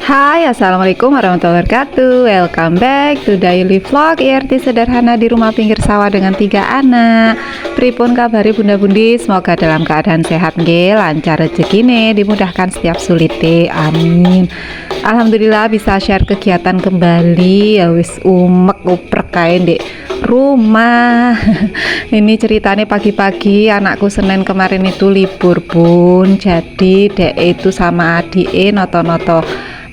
Hai, assalamualaikum warahmatullahi wabarakatuh. Welcome back to daily vlog IRT sederhana di rumah pinggir sawah dengan 3 anak. Pripun kabari bunda bundi, semoga dalam keadaan sehat nggih, lancar rezekine, dimudahkan setiap sulite, amin. Alhamdulillah bisa share kegiatan kembali, ya wis umek uprek kae ndek rumah. Ini ceritanya pagi-pagi anakku Senin kemarin itu libur bun, jadi dek itu sama adike noto-noto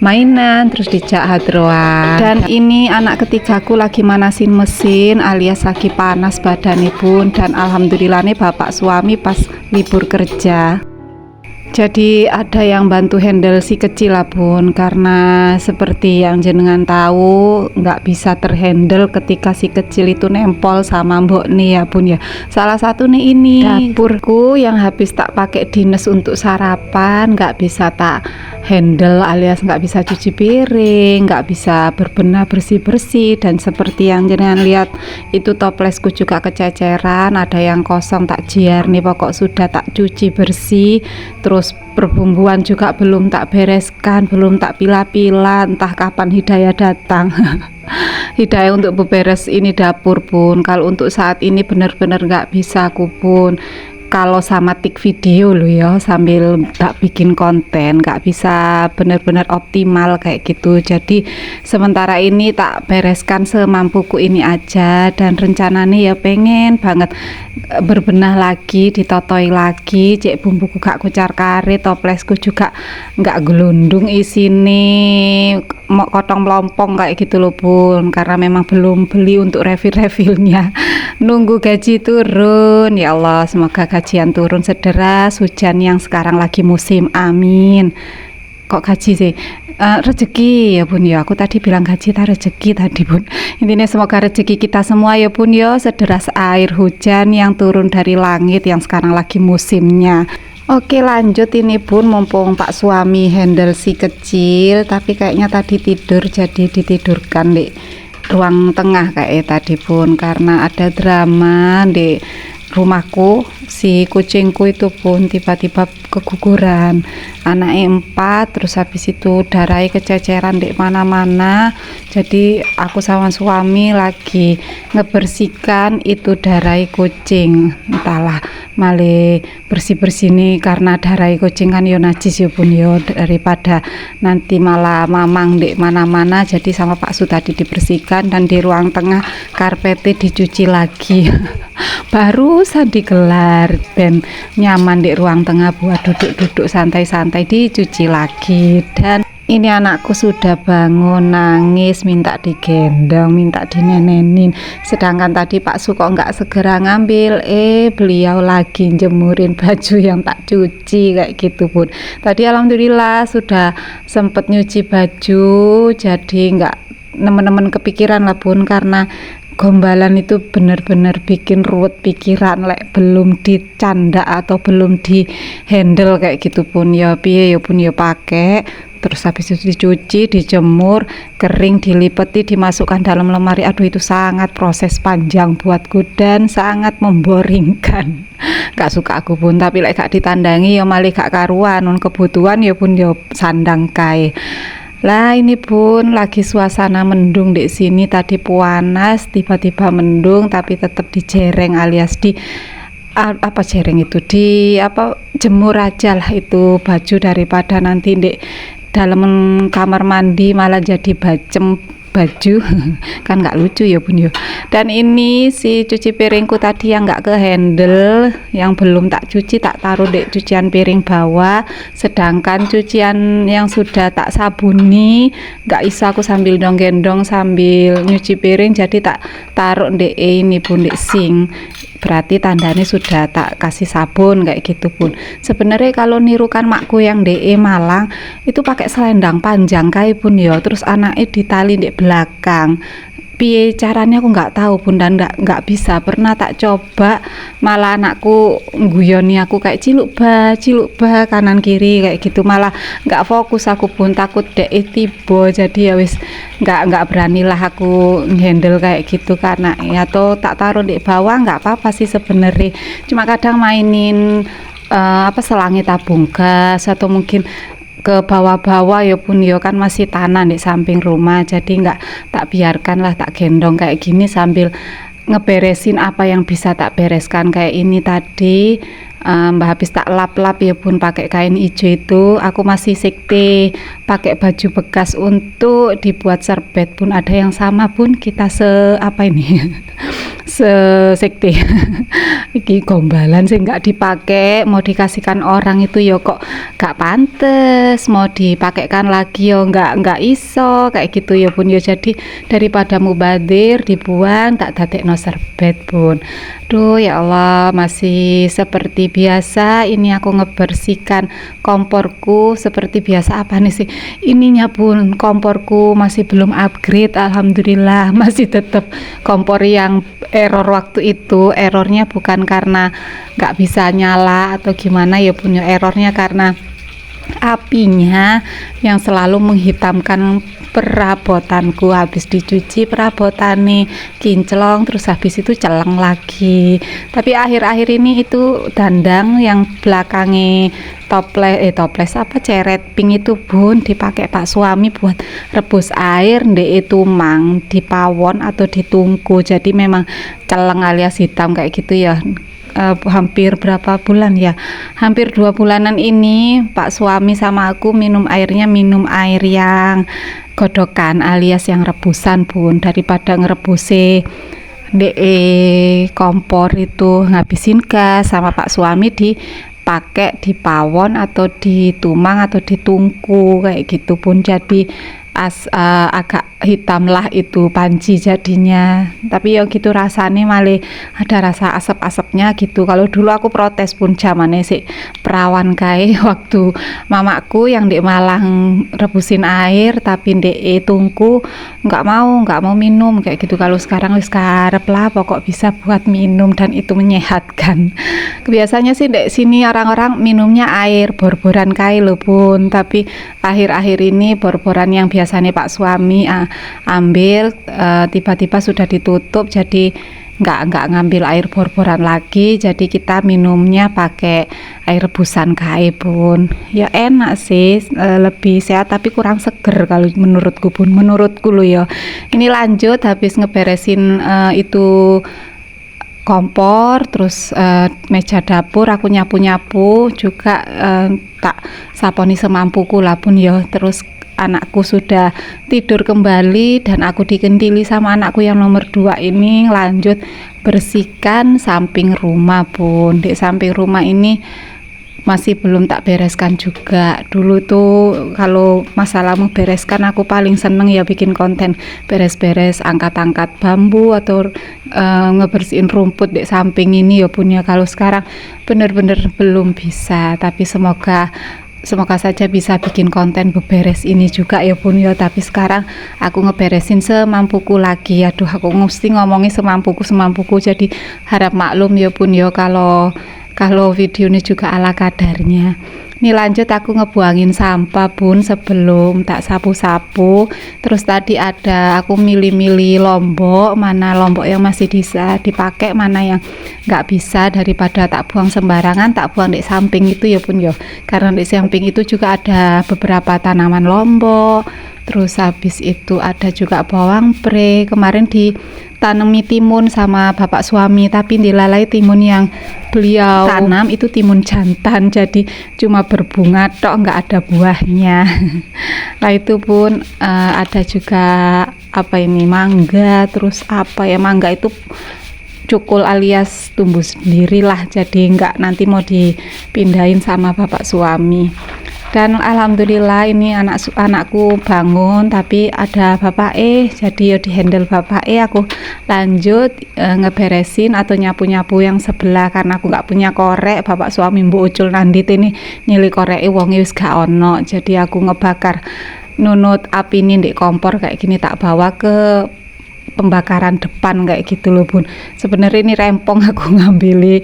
mainan terus dijak hadroan. Dan ini anak ketigaku lagi manasin mesin alias lagi panas badan bun, dan alhamdulillah nih bapak suami pas libur kerja, jadi ada yang bantu handle si kecil lah bun, karena seperti yang jenengan tahu nggak bisa terhandle ketika si kecil itu nempol sama mbok nih ya bun ya. Salah satu nih ini dapurku yang habis tak pakai dinas untuk sarapan, nggak bisa tak handle alias nggak bisa cuci piring, nggak bisa berbenah bersih-bersih, dan seperti yang jenengan lihat itu toplesku juga kececeran, ada yang kosong tak jiar nih, pokok sudah tak cuci bersih. Terus perbumbuan juga belum tak bereskan, belum tak pilah-pilah, entah kapan Hidayah datang. Hidayah untuk beberes ini dapur pun, kalau untuk saat ini benar-benar nggak bisa aku pun. Kalau sama tik video loh ya, sambil tak bikin konten nggak bisa benar-benar optimal kayak gitu. Jadi sementara ini tak bereskan semampuku ini aja, dan rencananya ya pengen banget berbenah lagi, ditotoi lagi, cek bumbuku gak kucar karet, toplesku juga nggak gelundung isini, mau kotong melompong kayak gitu loh bun, karena memang belum beli untuk refill-refillnya. Nunggu gaji turun, ya Allah semoga gajian turun sederas hujan yang sekarang lagi musim, amin. Kok gaji sih? Rezeki ya bun ya, aku tadi bilang gaji tak rezeki tadi bun. Intinya semoga rezeki kita semua ya bun ya, sederas air hujan yang turun dari langit yang sekarang lagi musimnya. Oke lanjut ini bun, mumpung pak suami handle si kecil tapi kayaknya tadi tidur, jadi ditidurkan di ruang tengah kayak tadi pun, karena ada drama di rumahku. Si kucingku itu pun tiba-tiba keguguran, anaknya 4, terus habis itu darahnya kececeran di mana-mana. Jadi aku sama suami lagi ngebersihkan itu darah kucing, entahlah malah bersih-bersih nih, karena darah kucing kan yo najis ya bun yo, daripada nanti malah mamang di mana-mana. Jadi sama Pak Su tadi dibersihkan, dan di ruang tengah karpetnya dicuci lagi. Barusan digelar ben nyaman di ruang tengah buat duduk-duduk santai-santai, dicuci lagi. Dan ini anakku sudah bangun nangis minta digendong, minta dinenenin, sedangkan tadi Pak Su kok nggak segera ngambil, beliau lagi jemurin baju yang tak cuci kayak gitu pun. Tadi alhamdulillah sudah sempet nyuci baju, jadi nggak nemen-nemen kepikiran lah bun, karena gombalan itu benar-benar bikin ruwet pikiran, lek belum dicanda atau belum di handle kayak gitu pun ya piye ya pun ya pakai. Terus habis itu dicuci, dijemur, kering, dilipeti, dimasukkan dalam lemari. Aduh itu sangat proses panjang buatku dan sangat memboringkan. Gak suka aku pun, tapi lek gak ditandangi ya malah gak karuan, kebutuhan ya pun ya sandang kae. Lah ini pun lagi suasana mendung di sini, tadi panas tiba-tiba mendung, tapi tetap dijereng alias di apa jereng itu, di apa jemur aja lah itu baju, daripada nanti di dalam kamar mandi malah jadi bacem baju kan nggak lucu ya bun ya. Dan ini si cuci piringku tadi yang nggak ke handle, yang belum tak cuci, tak taruh di cucian piring bawah, sedangkan cucian yang sudah tak sabuni nggak bisa aku sambil gendong sambil nyuci piring, jadi tak taruh di ini bun, di sink. Berarti tandanya sudah tak kasih sabun kayak gitu pun. Sebenarnya kalau nirukan makku yang DE Malang itu pakai selendang panjang kayak pun ya, terus anaknya ditali di belakang. Piye caranya aku nggak tahu bun, dan nggak bisa. Pernah tak coba, malah anakku guyoni aku kayak ciluk bah kanan kiri kayak gitu, malah nggak fokus aku pun, takut dek tiba, jadi ya wis nggak beranilah aku handle kayak gitu, karena ya atau tak taruh di bawah nggak apa-apa sih sebenarnya, cuma kadang mainin selangi tabung gas atau mungkin ke bawah-bawah ya pun ya, kan masih tanah di samping rumah, jadi nggak tak biarkan lah, tak gendong kayak gini sambil ngeberesin apa yang bisa tak bereskan. Kayak ini tadi habis tak lap-lap ya pun pakai kain hijau itu, aku masih sekte pakai baju bekas untuk dibuat serbet pun, ada yang sama pun, kita sekte iki gombalan sih nggak dipakai mau dikasihkan orang itu yo kok gak pantes, mau dipakaikan lagi yo nggak iso kayak gitu ya pun ya. Jadi daripada mubadir dibuang, tak dadekno serbet pun. Duh ya Allah, masih seperti biasa ini aku ngebersihkan komporku seperti biasa. Apa nih sih ininya pun, komporku masih belum upgrade, alhamdulillah masih tetap kompor yang error waktu itu. Errornya bukan karena nggak bisa nyala atau gimana ya, punya errornya karena apinya yang selalu menghitamkan perabotanku. Habis dicuci perabotane kinclong, terus habis itu celeng lagi. Tapi akhir-akhir ini itu dandang yang belakangnya toples ceret pink itu bun, dipakai Pak suami buat rebus air ndek itu mang di pawon atau ditungku, jadi memang celeng alias hitam kayak gitu ya. Hampir berapa bulan ya, hampir 2 bulanan ini Pak suami sama aku minum airnya minum air yang godokan alias yang rebusan bun, daripada ngerebuse kompor itu ngabisin gas sama Pak suami dipakai di pawon atau ditumang atau ditungku kayak gitu pun, jadi agak hitam lah itu panci jadinya. Tapi ya gitu rasanya malah ada rasa asap-asapnya gitu. Kalau dulu aku protes pun zamannya sih perawan kae waktu mamaku yang di Malang rebusin air tapi di tungku nggak mau minum kayak gitu. Kalau sekarang wis karep lah pokok bisa buat minum dan itu menyehatkan. Biasanya sih di sini orang-orang minumnya air bor-boran kae lho pun, tapi akhir-akhir ini bor-boran yang biasanya Pak suami ambil tiba-tiba sudah ditutup, jadi nggak ngambil air bor-boran lagi, jadi kita minumnya pakai air rebusan kae bun. Ya enak sih, lebih sehat tapi kurang seger kalau menurutku bun, menurutku lo ya. Ini lanjut habis ngeberesin itu kompor, terus meja dapur aku nyapu-nyapu juga, tak saponi semampuku lah pun ya. Terus anakku sudah tidur kembali dan aku dikendili sama anakku yang nomor 2 ini lanjut bersihkan samping rumah pun. Di samping rumah ini masih belum tak bereskan juga. Dulu tuh kalau masalah membereskan aku paling seneng ya bikin konten beres-beres, angkat-angkat bambu atau ngebersihin rumput di samping ini ya punya. Kalau sekarang bener-bener belum bisa, tapi semoga saja bisa bikin konten beberes ini juga ya pun ya. Tapi sekarang aku ngeberesin semampuku lagi. Aduh aku mesti ngomongin semampuku, jadi harap maklum ya pun ya kalau video ini juga ala kadarnya. Ini lanjut aku ngebuangin sampah bun sebelum tak sapu-sapu. Terus tadi aku milih-milih lombok, mana lombok yang masih bisa dipakai, mana yang nggak bisa, daripada tak buang sembarangan, tak buang di samping itu ya pun ya. Karena di samping itu juga ada beberapa tanaman lombok. Terus habis itu ada juga bawang pre, kemarin ditanami timun sama bapak suami, tapi dilalai timun yang beliau tanam itu timun jantan, jadi cuma berbunga tok, nggak ada buahnya. Nah itu pun ada juga apa ini mangga, terus apa ya, mangga itu cukul alias tumbuh sendirilah, jadi enggak nanti mau dipindahin sama bapak suami. Dan alhamdulillah ini anakku bangun tapi ada bapak jadi ya dihandle bapak aku lanjut ngeberesin atau nyapu-nyapu yang sebelah karena aku nggak punya korek. Bapak suami mbok ucul nandit ini nyili korek wonge wis gak ono, jadi aku ngebakar nunut api ini di kompor kayak gini, tak bawa ke pembakaran depan kayak gitu loh bun. Sebenarnya ini rempong aku ngambil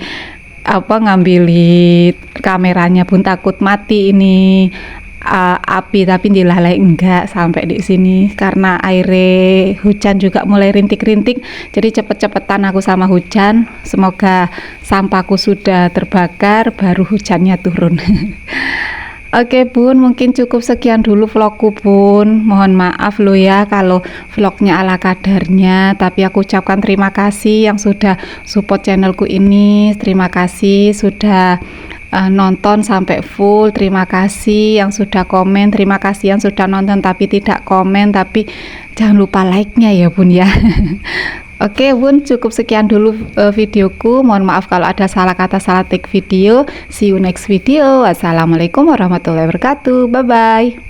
kameranya bun, takut mati ini api, tapi dilalai enggak sampai di sini karena air hujan juga mulai rintik-rintik, jadi cepet-cepetan aku sama hujan. Semoga sampahku sudah terbakar baru hujannya turun. Oke bun, mungkin cukup sekian dulu vlogku bun. Mohon maaf lo ya kalau vlognya ala kadarnya, tapi aku ucapkan terima kasih yang sudah support channelku ini. Terima kasih sudah nonton sampai full. Terima kasih yang sudah komen, terima kasih yang sudah nonton tapi tidak komen, tapi jangan lupa like-nya ya bun ya. Oke bun, cukup sekian dulu videoku. Mohon maaf kalau ada salah kata, salah take video. See you next video. Wassalamualaikum warahmatullahi wabarakatuh. Bye bye.